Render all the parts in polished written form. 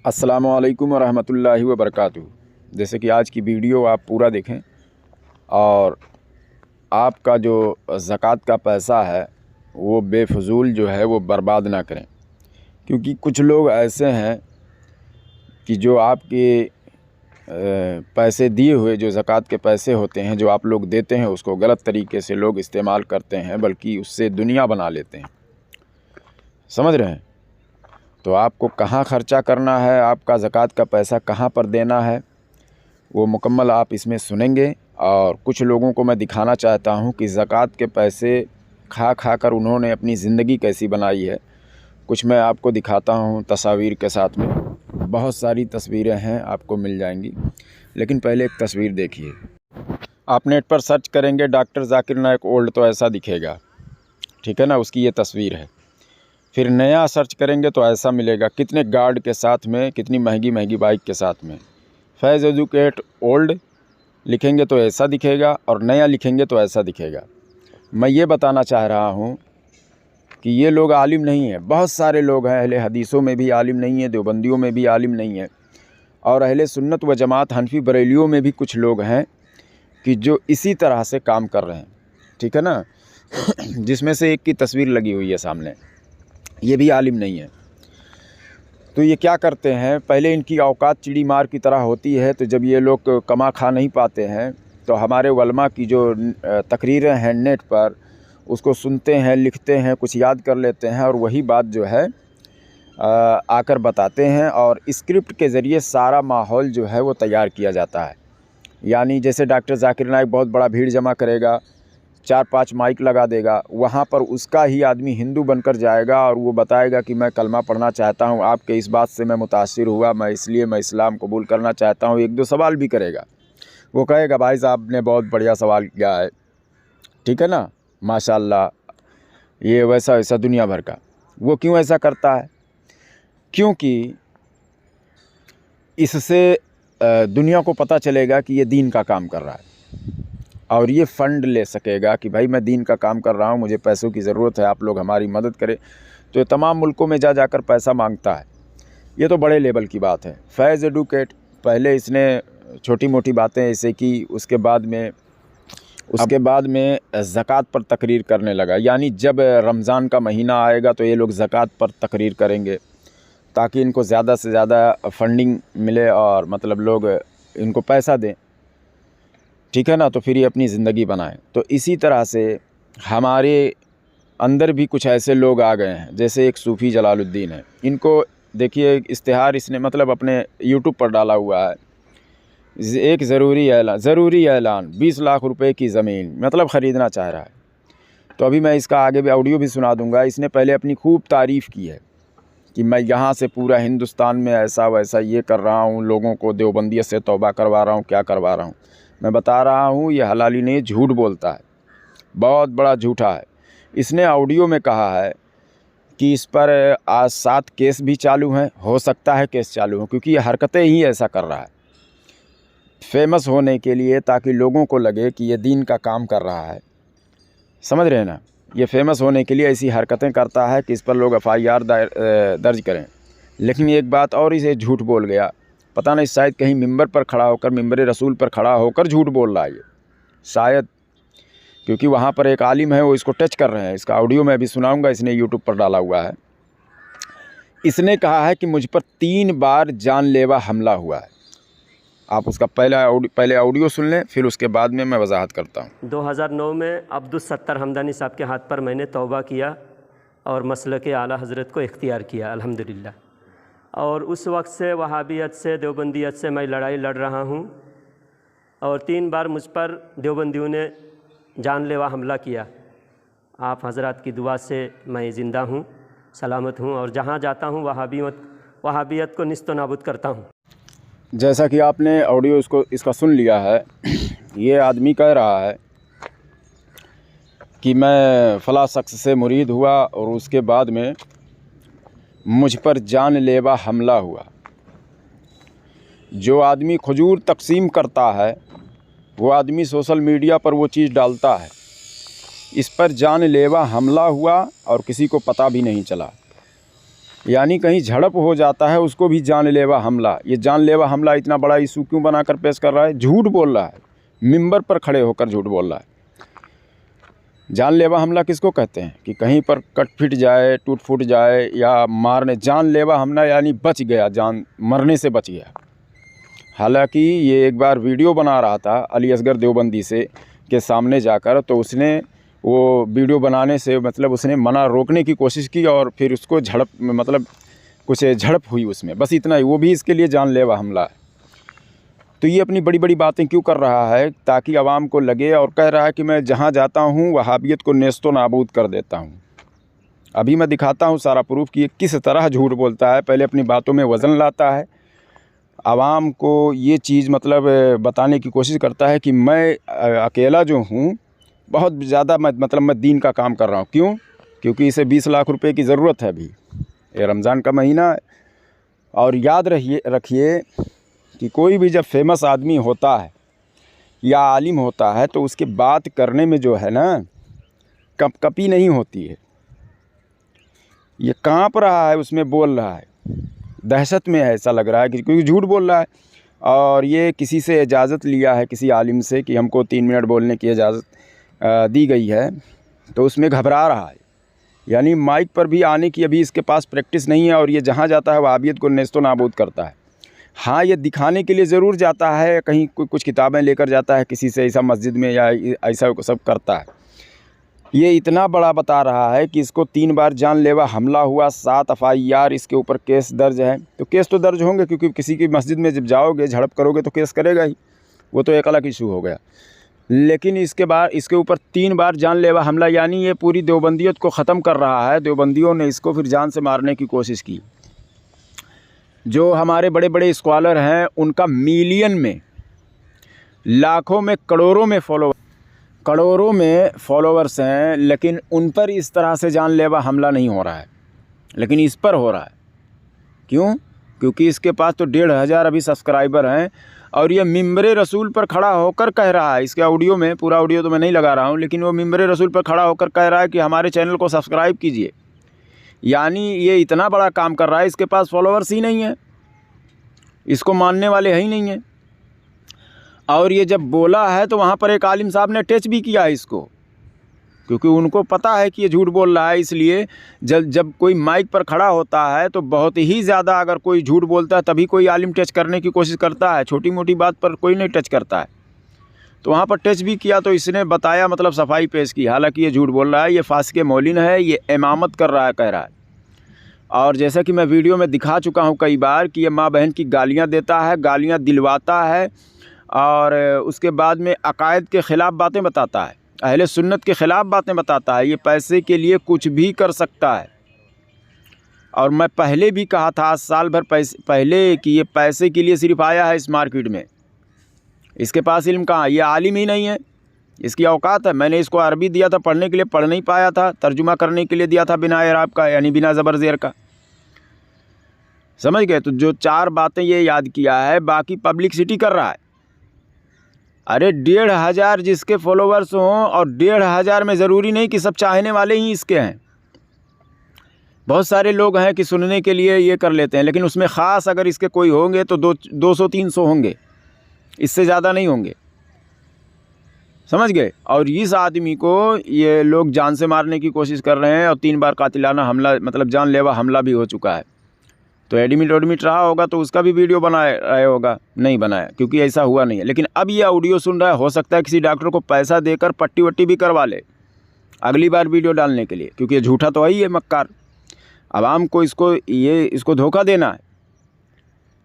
अस्सलामुअलैकुम वरहमतुल्लाहि वबरकातुहू। जैसे कि आज की वीडियो आप पूरा देखें और आपका जो ज़कात का पैसा है वो बेफजूल जो है वो बर्बाद ना करें, क्योंकि कुछ लोग ऐसे हैं कि जो आपके पैसे दिए हुए जो ज़कात के पैसे होते हैं जो आप लोग देते हैं उसको गलत तरीके से लोग इस्तेमाल करते हैं, बल्कि उससे दुनिया बना लेते हैं। समझ रहे हैं? तो आपको कहाँ ख़र्चा करना है, आपका ज़कात का पैसा कहाँ पर देना है, वो मुकम्मल आप इसमें सुनेंगे। और कुछ लोगों को मैं दिखाना चाहता हूँ कि ज़कात के पैसे खा खा कर उन्होंने अपनी ज़िंदगी कैसी बनाई है। कुछ मैं आपको दिखाता हूँ तस्वीर के साथ में। बहुत सारी तस्वीरें हैं, आपको मिल जाएंगी, लेकिन पहले एक तस्वीर देखिए। आप नेट पर सर्च करेंगे डॉक्टर जाकिर नायक ओल्ड तो ऐसा दिखेगा, ठीक है ना, उसकी ये तस्वीर है। फिर नया सर्च करेंगे तो ऐसा मिलेगा, कितने गार्ड के साथ में, कितनी महंगी महंगी बाइक के साथ में। फैज़ एजुकेट ओल्ड लिखेंगे तो ऐसा दिखेगा और नया लिखेंगे तो ऐसा दिखेगा। मैं ये बताना चाह रहा हूँ कि ये लोग आलिम नहीं हैं। बहुत सारे लोग हैं, अहले हदीसों में भी आलिम नहीं है, देवबंदियों में भी आलिम नहीं है, और अहले सुन्नत व जमात हनफी बरेलियों में भी कुछ लोग हैं कि जो इसी तरह से काम कर रहे हैं, ठीक है ना। जिसमें से एक की तस्वीर लगी हुई है सामने, ये भी आलिम नहीं है। तो ये क्या करते हैं, पहले इनकी औकात चिड़ी मार की तरह होती है, तो जब ये लोग कमा खा नहीं पाते हैं तो हमारे उलमा की जो तकरीरें हैं नेट पर, उसको सुनते हैं, लिखते हैं, कुछ याद कर लेते हैं और वही बात जो है आकर बताते हैं, और स्क्रिप्ट के ज़रिए सारा माहौल जो है वो तैयार किया जाता है। यानी जैसे डॉक्टर जाकिर नायक बहुत बड़ा भीड़ जमा करेगा, 4-5 माइक लगा देगा, वहाँ पर उसका ही आदमी हिंदू बनकर जाएगा और वो बताएगा कि मैं कलमा पढ़ना चाहता हूँ, आपके इस बात से मैं मुतासिर हुआ, मैं इस्लाम कबूल करना चाहता हूँ। 1-2 सवाल भी करेगा। वो कहेगा भाई साहब ने बहुत बढ़िया सवाल किया है, ठीक है ना, माशाल्लाह, ये वैसा वैसा दुनिया भर का। वो क्यों ऐसा करता है? क्योंकि इससे दुनिया को पता चलेगा कि ये दीन का काम कर रहा है, और ये फ़ंड ले सकेगा कि भाई मैं दीन का काम कर रहा हूँ, मुझे पैसों की ज़रूरत है, आप लोग हमारी मदद करें। तो ये तमाम मुल्कों में जाकर पैसा मांगता है। ये तो बड़े लेवल की बात है। फैज़ एडुकेट, पहले इसने छोटी मोटी बातें ऐसे की, उसके बाद में ज़कात पर तकरीर करने लगा। यानी जब रमज़ान का महीना आएगा तो ये लोग ज़कात पर तकरीर करेंगे ताकि इनको ज़्यादा से ज़्यादा फंडिंग मिले और मतलब लोग इनको पैसा दें, ठीक है ना, तो फिर ये अपनी ज़िंदगी बनाएं। तो इसी तरह से हमारे अंदर भी कुछ ऐसे लोग आ गए हैं, जैसे एक सूफ़ी जलालुद्दीन है। इनको देखिए, इश्तिहार इसने मतलब अपने यूट्यूब पर डाला हुआ है, एक ज़रूरी ऐलान 20 लाख रुपए की ज़मीन मतलब ख़रीदना चाह रहा है। तो अभी मैं इसका आगे भी ऑडियो भी सुना दूंगा। इसने पहले अपनी खूब तारीफ़ की है कि मैं यहाँ से पूरा हिंदुस्तान में ऐसा वैसा ये कर रहा हूँ, लोगों को देवबंदियत से तौबा करवा रहा हूँ, क्या करवा रहा हूँ। मैं बता रहा हूँ ये हलाली नहीं, झूठ बोलता है, बहुत बड़ा झूठा है। इसने ऑडियो में कहा है कि इस पर आज 7 केस भी चालू हैं, हो सकता है केस चालू हो, क्योंकि ये हरकतें ही ऐसा कर रहा है फेमस होने के लिए, ताकि लोगों को लगे कि ये दीन का काम कर रहा है। समझ रहे हैं ना, ये फेमस होने के लिए ऐसी हरकतें करता है कि इस पर लोग FIR दर्ज करें। लेकिन एक बात और, इसे झूठ बोल गया, पता नहीं शायद कहीं मिंबर पर खड़ा होकर, मिंबर रसूल पर खड़ा होकर झूठ बोल रहा है ये, शायद, क्योंकि वहाँ पर एक आलिम है वो इसको टच कर रहे हैं। इसका ऑडियो मैं अभी सुनाऊंगा, इसने यूट्यूब पर डाला हुआ है। इसने कहा है कि मुझ पर 3 बार जानलेवा हमला हुआ है। आप उसका पहले ऑडियो सुन लें, फिर उसके बाद में मैं वजाहत करता हूँ। 2009 में अब्दुल सत्तर हमदानी साहब के हाथ पर मैंने तौबा किया और मसलक आला हज़रत को इख्तियार किया अल्हम्दुलिल्लाह। और उस वक्त से वहाबियत से, देवबंदियत से मैं लड़ाई लड़ रहा हूँ, और 3 बार मुझ पर देवबंदियों ने जानलेवा हमला किया। आप हज़रात की दुआ से मैं ज़िंदा हूँ, सलामत हूँ, और जहाँ जाता हूँ वहाबियत को निस्त नाबूद करता हूँ। जैसा कि आपने ऑडियो इसका सुन लिया है, ये आदमी कह रहा है कि मैं फ़ला शख्स से मुरीद हुआ और उसके बाद में मुझ पर जानलेवा हमला हुआ। जो आदमी खजूर तकसीम करता है वो आदमी सोशल मीडिया पर वो चीज़ डालता है, इस पर जानलेवा हमला हुआ और किसी को पता भी नहीं चला। यानी कहीं झड़प हो जाता है उसको भी जानलेवा हमला। ये जानलेवा हमला इतना बड़ा इशू क्यों बनाकर पेश कर रहा है? झूठ बोल रहा है, मिंबर पर खड़े होकर झूठ बोल रहा है। जानलेवा हमला किसको कहते हैं? कि कहीं पर कट फिट जाए, टूट फूट जाए या मारने। जानलेवा हमला यानी बच गया, जान मरने से बच गया। हालांकि ये एक बार वीडियो बना रहा था अली असगर देवबंदी से के सामने जाकर, तो उसने वो वीडियो बनाने से मतलब उसने मना रोकने की कोशिश की और फिर उसको झड़प मतलब कुछ झड़प हुई उसमें, बस इतना ही। वो भी इसके लिए जानलेवा हमला है। तो ये अपनी बड़ी बड़ी बातें क्यों कर रहा है? ताकि आवाम को लगे, और कह रहा है कि मैं जहाँ जाता हूँ वहाबियत को नेस्तो नाबूद कर देता हूँ। अभी मैं दिखाता हूँ सारा प्रूफ कि ये किस तरह झूठ बोलता है। पहले अपनी बातों में वज़न लाता है, आवाम को ये चीज़ मतलब बताने की कोशिश करता है कि मैं अकेला जो हूँ बहुत ज़्यादा मैं दीन का काम कर रहा हूँ। क्यों? क्योंकि इसे 20 लाख रुपए की ज़रूरत है अभी, ये रमज़ान का महीना है। और याद रखिए कि कोई भी जब फेमस आदमी होता है या आलिम होता है तो उसके बात करने में जो है ना कपकपी नहीं होती है। ये काँप रहा है, उसमें बोल रहा है, दहशत में है, ऐसा लग रहा है कि क्योंकि झूठ बोल रहा है। और ये किसी से इजाज़त लिया है, किसी आलिम से, कि हमको 3 मिनट बोलने की इजाज़त दी गई है, तो उसमें घबरा रहा है। यानी माइक पर भी आने की अभी इसके पास प्रैक्टिस नहीं है, और ये जहाँ जाता है वहाबियत को नेस्तो नाबूद करता है। हाँ, ये दिखाने के लिए ज़रूर जाता है, कहीं कुछ किताबें लेकर जाता है किसी से, ऐसा मस्जिद में या ऐसा सब करता है। ये इतना बड़ा बता रहा है कि इसको 3 बार जानलेवा हमला हुआ, 7 FIR इसके ऊपर केस दर्ज है। तो केस तो दर्ज होंगे, क्योंकि किसी की मस्जिद में जब जाओगे झड़प करोगे तो केस करेगा ही, वो तो एक अलग इशू हो गया। लेकिन इसके ऊपर 3 बार जानलेवा हमला, यानी ये पूरी देवबंदियत को ख़त्म कर रहा है। देवबंदियों ने इसको फिर जान से मारने की कोशिश की। जो हमारे बड़े बड़े स्कॉलर हैं उनका मिलियन में, लाखों में, करोड़ों में फॉलोवर्स हैं, लेकिन उन पर इस तरह से जानलेवा हमला नहीं हो रहा है, लेकिन इस पर हो रहा है। क्यों? क्योंकि इसके पास तो 1500 अभी सब्सक्राइबर हैं, और ये मिंबरे रसूल पर खड़ा होकर कह रहा है, इसके ऑडियो में, पूरा ऑडियो तो मैं नहीं लगा रहा हूँ, लेकिन वो मिंबरे रसूल पर खड़ा होकर कह रहा है कि हमारे चैनल को सब्सक्राइब कीजिए। यानी ये इतना बड़ा काम कर रहा है, इसके पास फॉलोवर्स ही नहीं है, इसको मानने वाले ही नहीं हैं। और ये जब बोला है तो वहाँ पर एक आलिम साहब ने टच भी किया है इसको, क्योंकि उनको पता है कि ये झूठ बोल रहा है। इसलिए जब कोई माइक पर खड़ा होता है तो बहुत ही ज़्यादा अगर कोई झूठ बोलता है तभी कोई आलिम टच करने की कोशिश करता है, छोटी मोटी बात पर कोई नहीं टच करता है। तो वहाँ पर टच भी किया तो इसने बताया, मतलब सफाई पेश की। हालांकि ये झूठ बोल रहा है, ये फासिक मौलिन है, ये इमामत कर रहा है, कह रहा है। और जैसा कि मैं वीडियो में दिखा चुका हूँ कई बार कि ये माँ बहन की गालियाँ देता है, गालियाँ दिलवाता है, और उसके बाद में अकायद के ख़िलाफ़ बातें बताता है, अहले सुन्नत के ख़िलाफ़ बातें बताता है। ये पैसे के लिए कुछ भी कर सकता है। और मैं पहले भी कहा था, आज साल भर पहले, कि ये पैसे के लिए सिर्फ आया है इस मार्केट में। इसके पास इल्म कहाँ? ये आलिम ही नहीं है, इसकी औकात है। मैंने इसको अरबी दिया था पढ़ने के लिए, पढ़ नहीं पाया था, तर्जुमा करने के लिए दिया था बिना एराब का, यानी बिना ज़बर ज़ेर का। समझ गए? तो जो 4 बातें ये याद किया है, बाकी पब्लिसिटी कर रहा है। अरे 1500 जिसके फॉलोवर्स हों, और 1500 में ज़रूरी नहीं कि सब चाहने वाले ही इसके हैं। बहुत सारे लोग हैं कि सुनने के लिए ये कर लेते हैं, लेकिन उसमें ख़ास अगर इसके कोई होंगे तो 200-300 होंगे, इससे ज़्यादा नहीं होंगे। समझ गए? और इस आदमी को ये लोग जान से मारने की कोशिश कर रहे हैं, और 3 बार कातिलाना हमला, मतलब जानलेवा हमला भी हो चुका है। तो एडमिट रहा होगा तो उसका भी वीडियो बनाया होगा, नहीं बनाया, क्योंकि ऐसा हुआ नहीं है। लेकिन अब ये ऑडियो सुन रहा है, हो सकता है किसी डॉक्टर को पैसा देकर पट्टी वट्टी भी करवा ले अगली बार वीडियो डालने के लिए, क्योंकि ये झूठा तो है ही है, मक्कार। आवाम को इसको धोखा देना है।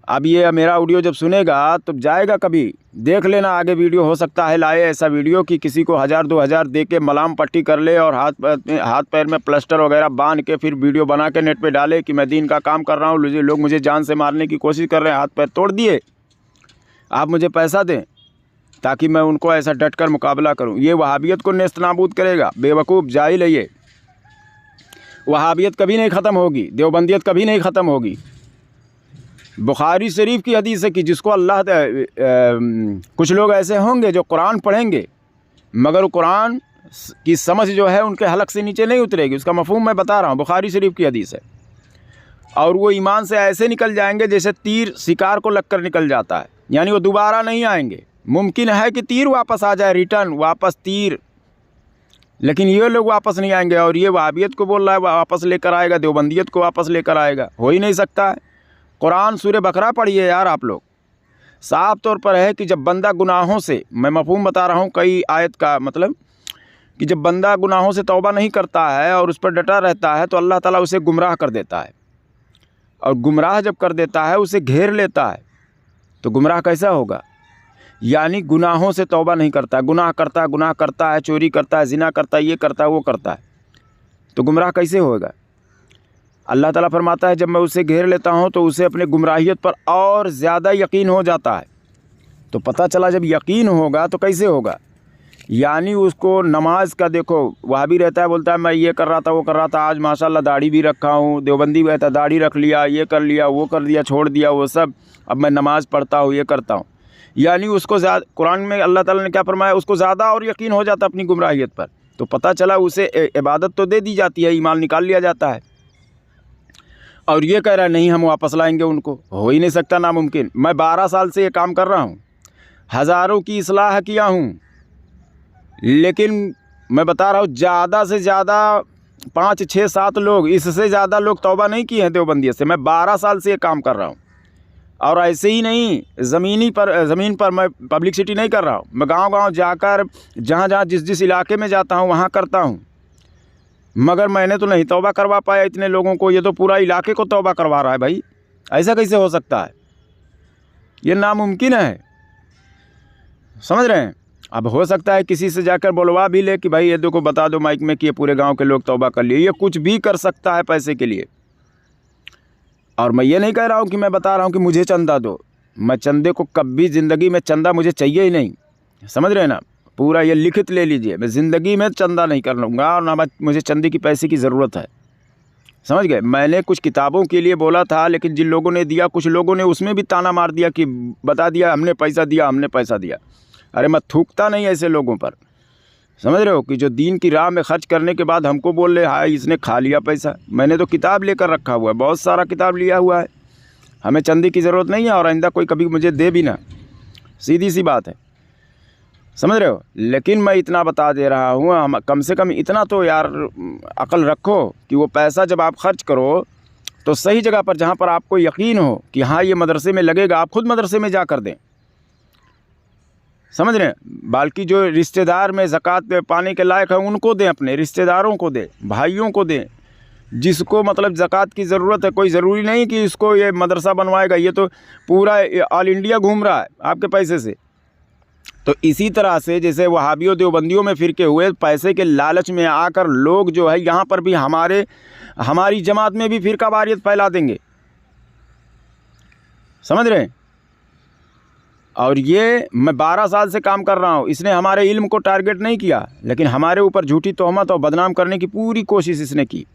अब ये मेरा ऑडियो जब सुनेगा तो जाएगा, कभी देख लेना आगे वीडियो, हो सकता है लाए ऐसा वीडियो कि किसी को 1000-2000 दे के मलाम पट्टी कर ले, और हाथ पैर में प्लास्टर वगैरह बांध के फिर वीडियो बना के नेट पे डाले कि मैं दीन का काम कर रहा हूँ, लोग मुझे जान से मारने की कोशिश कर रहे हैं, हाथ पैर तोड़ दिए, आप मुझे पैसा दें ताकि मैं उनको ऐसा डट कर मुकाबला करूँ। ये वहाबियत को नेस्तनाबूद करेगा। बेवकूफ़, जाहिल है ये। वहाबियत कभी नहीं ख़त्म होगी, देवबंदियत कभी नहीं ख़त्म होगी। बुखारी शरीफ की हदीस है कि जिसको अल्लाह कुछ लोग ऐसे होंगे जो कुरान पढ़ेंगे मगर कुरान की समझ जो है उनके हलक से नीचे नहीं उतरेगी। उसका मफहूम मैं बता रहा हूँ, बुखारी शरीफ की हदीस है। और वो ईमान से ऐसे निकल जाएंगे जैसे तीर शिकार को लगकर निकल जाता है, यानी वो दोबारा नहीं आएंगे। मुमकिन है कि तीर वापस आ जाए, रिटर्न वापस तीर, लेकिन ये लोग वापस नहीं आएंगे। और ये वहाबियत को बोल रहा है वापस लेकर आएगा, देवबंदियत को वापस लेकर आएगा, हो ही नहीं सकता है। कुरान सूरह बकरा पढ़िए यार आप लोग, साफ तौर पर है कि जब बंदा गुनाहों से, मैं मफहूम बता रहा हूँ कई आयत का, मतलब कि जब बंदा गुनाहों से तौबा नहीं करता है और उस पर डटा रहता है तो अल्लाह ताला उसे गुमराह कर देता है, और गुमराह जब कर देता है उसे घेर लेता है। तो गुमराह कैसा होगा, यानी गुनाहों से तौबा नहीं करता, गुनाह करता है, चोरी करता है, जिना करता है, ये करता है, वो करता है, तो गुमराह कैसे होगा। अल्लाह ताला फरमाता है जब मैं उसे घेर लेता हूँ तो उसे अपने गुमराहियत पर और ज़्यादा यकीन हो जाता है। तो पता चला जब यकीन होगा तो कैसे होगा, यानी उसको नमाज का, देखो वह भी रहता है, बोलता है मैं ये कर रहा था, वो कर रहा था, आज माशाल्लाह दाढ़ी भी रखा हूँ, देवबंदी भी रहता है, दाढ़ी रख लिया, ये कर लिया, वो कर दिया, छोड़ दिया वो सब, अब मैं नमाज़ पढ़ता हूँ, ये करता हूँ। यानी उसको ज़्यादा, कुरान में अल्लाह ताला ने क्या फरमाया, उसको ज़्यादा और यकीन हो जाता अपनी गुमराहियत पर। तो पता चला उसे इबादत तो दे दी जाती है, ईमान निकाल लिया जाता है, और ये कह रहा है नहीं हम वापस लाएंगे उनको, हो ही नहीं सकता, नामुमकिन। मैं 12 साल से ये काम कर रहा हूँ, हज़ारों की इस्लाह किया हूँ, लेकिन मैं बता रहा हूँ ज़्यादा से ज़्यादा 5, 6, 7 लोग, इससे ज़्यादा लोग तौबा नहीं किए हैं देवबंदियत से। मैं 12 साल से ये काम कर रहा हूँ, और ऐसे ही नहीं, ज़मीन पर मैं पब्लिसिटी नहीं कर रहा हूँ, मैं गांव-गांव जाकर जहाँ जिस इलाके में जाता हूँ वहाँ करता हूँ। मगर मैंने तो नहीं तौबा करवा पाया इतने लोगों को, ये तो पूरा इलाके को तौबा करवा रहा है भाई, ऐसा कैसे हो सकता है, ये नामुमकिन है, समझ रहे हैं। अब हो सकता है किसी से जाकर बुलवा भी ले कि भाई ये देखो बता दो माइक में कि ये पूरे गांव के लोग तौबा कर लिए, ये कुछ भी कर सकता है पैसे के लिए। और मैं ये नहीं कह रहा हूँ कि मैं बता रहा हूँ कि मुझे चंदा दो, मैं चंदे को कभी ज़िंदगी में, चंदा मुझे चाहिए ही नहीं, समझ रहे हैं ना, पूरा ये लिखित ले लीजिए, मैं ज़िंदगी में चंदा नहीं कर लूँगा, और ना मुझे चंदे की पैसे की ज़रूरत है, समझ गए। मैंने कुछ किताबों के लिए बोला था, लेकिन जिन लोगों ने दिया, कुछ लोगों ने उसमें भी ताना मार दिया कि बता दिया हमने पैसा दिया, हमने पैसा दिया। अरे मैं थूकता नहीं ऐसे लोगों पर, समझ रहे हो, कि जो दीन की राह में खर्च करने के बाद हमको बोल रहे हाय इसने खा लिया पैसा। मैंने तो किताब लेकर रखा हुआ है, बहुत सारा किताब लिया हुआ है, हमें चंदे की ज़रूरत नहीं है, और आइंदा कोई कभी मुझे दे भी ना, सीधी सी बात है, समझ रहे हो। लेकिन मैं इतना बता दे रहा हूँ, हम कम से कम इतना तो यार अकल रखो कि वो पैसा जब आप खर्च करो तो सही जगह पर, जहाँ पर आपको यकीन हो कि हाँ ये मदरसे में लगेगा, आप खुद मदरसे में जा कर दें, समझ रहे हैं। बाकी जो रिश्तेदार में ज़कात पाने के लायक है उनको दें, अपने रिश्तेदारों को दें, भाइयों को दें, जिसको मतलब ज़कात की ज़रूरत है। कोई ज़रूरी नहीं कि इसको ये मदरसा बनवाएगा, ये तो पूरा ऑल इंडिया घूम रहा है आपके पैसे से। तो इसी तरह से जैसे वहाबियों देवबंदियों में फ़िरके हुए, पैसे के लालच में आकर लोग जो है यहाँ पर भी हमारी जमात में भी फ़िरका वारियत फैला देंगे, समझ रहे हैं। और ये मैं 12 साल से काम कर रहा हूँ, इसने हमारे इल्म को टारगेट नहीं किया, लेकिन हमारे ऊपर झूठी तोहमत और बदनाम करने की पूरी कोशिश इसने की।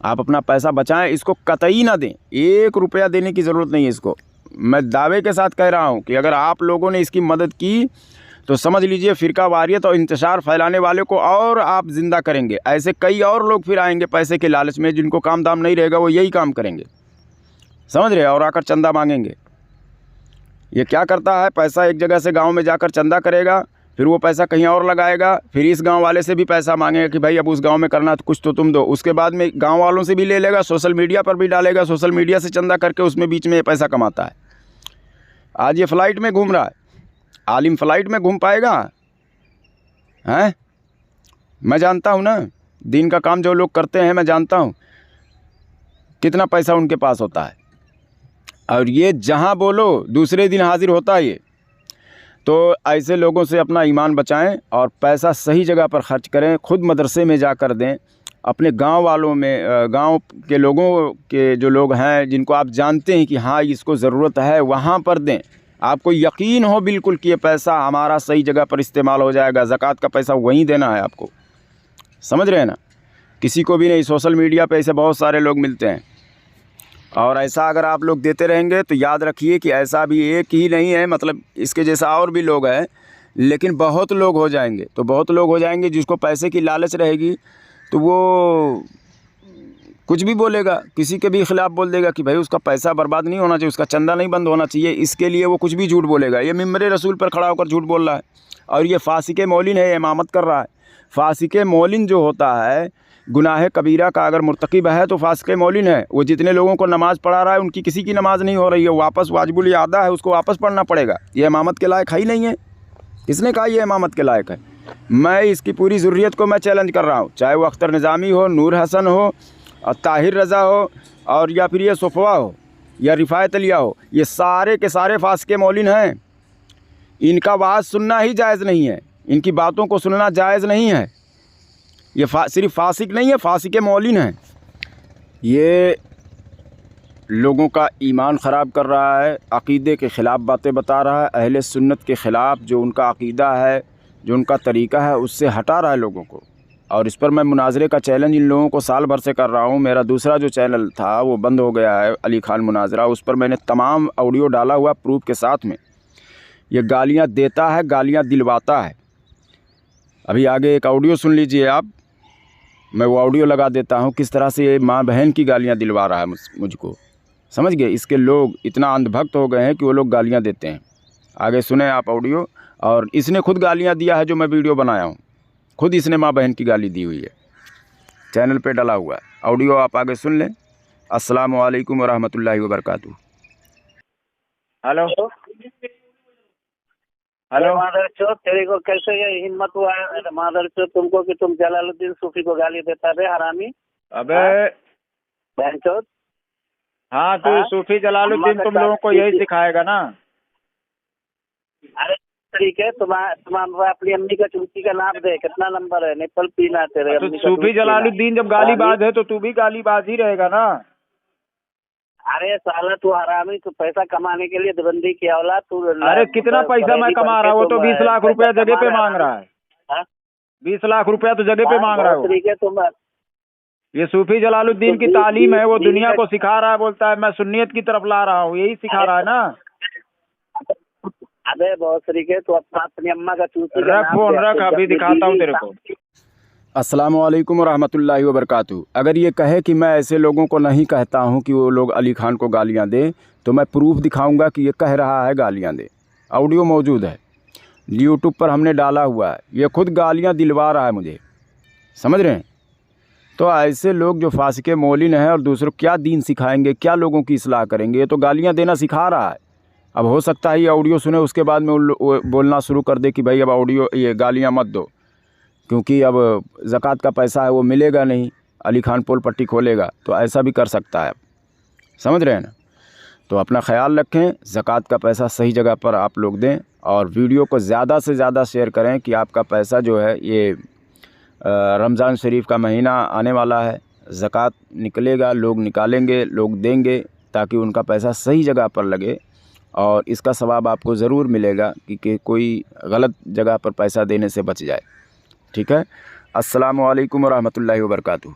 आप अपना पैसा बचाएं, इसको कतई ना दें, 1 रुपया देने की ज़रूरत नहीं है इसको। मैं दावे के साथ कह रहा हूँ कि अगर आप लोगों ने इसकी मदद की तो समझ लीजिए फ़िरका वारियत और इंतशार फैलाने वाले को और आप ज़िंदा करेंगे। ऐसे कई और लोग फिर आएंगे पैसे के लालच में, जिनको काम दाम नहीं रहेगा वो यही काम करेंगे, समझ रहे, और आकर चंदा मांगेंगे। ये क्या करता है, पैसा एक जगह से गांव में जाकर चंदा करेगा, फिर वो पैसा कहीं और लगाएगा, फिर इस गांव वाले से भी पैसा मांगेगा कि भाई अब उस गांव में करना तो कुछ तो तुम दो। उसके बाद में गांव वालों से भी ले लेगा, सोशल मीडिया पर भी डालेगा, सोशल मीडिया से चंदा करके उसमें बीच में ये पैसा कमाता है। आज ये फ़्लाइट में घूम रहा है, आलिम फ़्लाइट में घूम पाएगा हैं? मैं जानता हूँ ना, दीन का काम जो लोग करते हैं मैं जानता हूँ कितना पैसा उनके पास होता है, और ये जहाँ बोलो दूसरे दिन हाजिर होता है ये। तो ऐसे लोगों से अपना ईमान बचाएं और पैसा सही जगह पर खर्च करें, खुद मदरसे में जाकर दें, अपने गांव वालों में, गांव के लोगों के जो लोग हैं जिनको आप जानते हैं कि हाँ इसको ज़रूरत है, वहाँ पर दें। आपको यकीन हो बिल्कुल कि ये पैसा हमारा सही जगह पर इस्तेमाल हो जाएगा, ज़कात का पैसा वहीं देना है आपको, समझ रहे हैं ना, किसी को भी नहीं। सोशल मीडिया पे ऐसे बहुत सारे लोग मिलते हैं, और ऐसा अगर आप लोग देते रहेंगे तो याद रखिए कि ऐसा भी एक ही नहीं है, मतलब इसके जैसा और भी लोग हैं, लेकिन बहुत लोग हो जाएंगे। तो बहुत लोग हो जाएंगे जिसको पैसे की लालच रहेगी, तो वो कुछ भी बोलेगा, किसी के भी खिलाफ़ बोल देगा कि भाई उसका पैसा बर्बाद नहीं होना चाहिए, उसका चंदा नहीं बंद होना चाहिए, इसके लिए वो कुछ भी झूठ बोलेगा। ये मिंबर रसूल पर खड़ा होकर झूठ बोल रहा है और ये फासिक मौलिन है, इमामत कर रहा है। फासिक मौलिन जो होता है, गुनाह कबीरा का अगर मुर्तकिब है तो फासिक मौलिन है। वो जितने लोगों को नमाज़ पढ़ा रहा है उनकी किसी की नमाज़ नहीं हो रही है, वापस वाजिबुल इआदा है, उसको वापस पढ़ना पड़ेगा। ये इमामत के लायक है ही नहीं है। किसने कहा ये इमामत के लायक है? मैं इसकी पूरी ज़ुर्रियत को मैं चैलेंज कर रहा हूँ, चाहे वो अख्तर निज़ामी हो, नूर हसन हो और ताहिर रज़ा हो और या फिर ये सफ़वा हो या रिफ़ायत अलिया हो, ये सारे के सारे फासिक मौलिन हैं। इनका वाज़ सुनना ही जायज़ नहीं है, इनकी बातों को सुनना जायज़ नहीं है। ये सिर्फ फासिक नहीं है, फासिक मौलिन है। ये लोगों का ईमान ख़राब कर रहा है, अक़ीदे के ख़िलाफ़ बातें बता रहा है, अहले सुन्नत के ख़िलाफ़ जो उनका अक़ीदा है, जो उनका तरीक़ा है, उससे हटा रहा है लोगों को। और इस पर मैं मुनाजरे का चैलेंज इन लोगों को साल भर से कर रहा हूँ। मेरा दूसरा जो चैनल था वो बंद हो गया है, अली खान मुनाजरा, उस पर मैंने तमाम ऑडियो डाला हुआ प्रूफ के साथ में। ये गालियाँ देता है, गालियाँ दिलवाता है। अभी आगे एक ऑडियो सुन लीजिए आप, मैं वो ऑडियो लगा देता हूँ किस तरह से ये माँ बहन की गालियाँ दिलवा रहा है मुझको। समझ गए? इसके लोग इतना अंधभक्त हो गए हैं कि वो लोग गालियाँ देते हैं। आगे सुने आप ऑडियो। और इसने खुद गालियाँ दिया है, जो मैं वीडियो बनाया हूँ, खुद इसने माँ बहन की गाली दी हुई है, चैनल पे डला हुआ है ऑडियो, आप आगे सुन लें। अस्सलामु अलैकुम वरहमतुल्लाहि वबरकातुहू। हेलो हेलो मादरचोद, तेरे को कैसे ये हिम्मत हुआ है मादरचोद तुमको कि तुम जलालुद्दीन सूफी को गाली देता है हरामी? अबे बहनचोद, हाँ तो सूफी जलालुद्दीन तुम लोगों को यही सिखाएगा ना? अरे ठीक है, तुम अपनी अम्मी का चूची का नाम दे, कितना नंबर है? निपल पीना तेरे तो अम्मी का सूफी जलालुद्दीन जब गालीबाज है तो तू भी गालीबाज ही रहेगा ना? अरे साला तू हरामी, तू पैसा कमाने के लिए दबंदी की औलाद तू। अरे कितना पैसा मैं कमा रहा हूँ? वो तो 20 लाख रुपया जगह पे मांग रहा है। 20 लाख रुपया तो जगह पे मांग रहा है। ठीक है, तुम ये सूफी जलालुद्दीन की तालीम है, वो दुनिया को सिखा रहा है, बोलता है मैं सुन्नियत की तरफ ला रहा हूँ, यही सिखा रहा है ना? अबे बहुत तरीके, तो अपनी अम्मा का चूची रख फोन रख, अभी दिखाता हूँ तेरे को। अस्सलामु अलैकुम वरहमतुल्लाहि वबरकातुहू। अगर ये कहे कि मैं ऐसे लोगों को नहीं कहता हूँ कि वो लोग अली खान को गालियाँ दें, तो मैं प्रूफ दिखाऊंगा कि ये कह रहा है गालियाँ दे। ऑडियो मौजूद है, यूट्यूब पर हमने डाला हुआ है। ये खुद गालियाँ दिलवा रहा है मुझे, समझ रहे हैं? तो ऐसे लोग जो फासिक मौलिन हैं और दूसरों क्या दीन सिखाएंगे, क्या लोगों की इस्लाह करेंगे? ये तो गालियाँ देना सिखा रहा है। अब हो सकता है ये ऑडियो सुने, उसके बाद में वो बोलना शुरू कर दे कि भाई अब ऑडियो ये गालियाँ मत दो, क्योंकि अब ज़कात का पैसा है वो मिलेगा नहीं, अली खान पोल पट्टी खोलेगा। तो ऐसा भी कर सकता है, समझ रहे हैं ना? तो अपना ख्याल रखें, ज़कात का पैसा सही जगह पर आप लोग दें और वीडियो को ज़्यादा से ज़्यादा शेयर करें कि आपका पैसा जो है ये रमज़ान शरीफ का महीना आने वाला है, ज़कात निकलेगा, लोग निकालेंगे, लोग देंगे, ताकि उनका पैसा सही जगह पर लगे और इसका सवाब आपको ज़रूर मिलेगा कि कोई गलत जगह पर पैसा देने से बच जाए। ठीक है? अस्सलामु अलैकुम वरहमतुल्लाहि वबरकातुहू।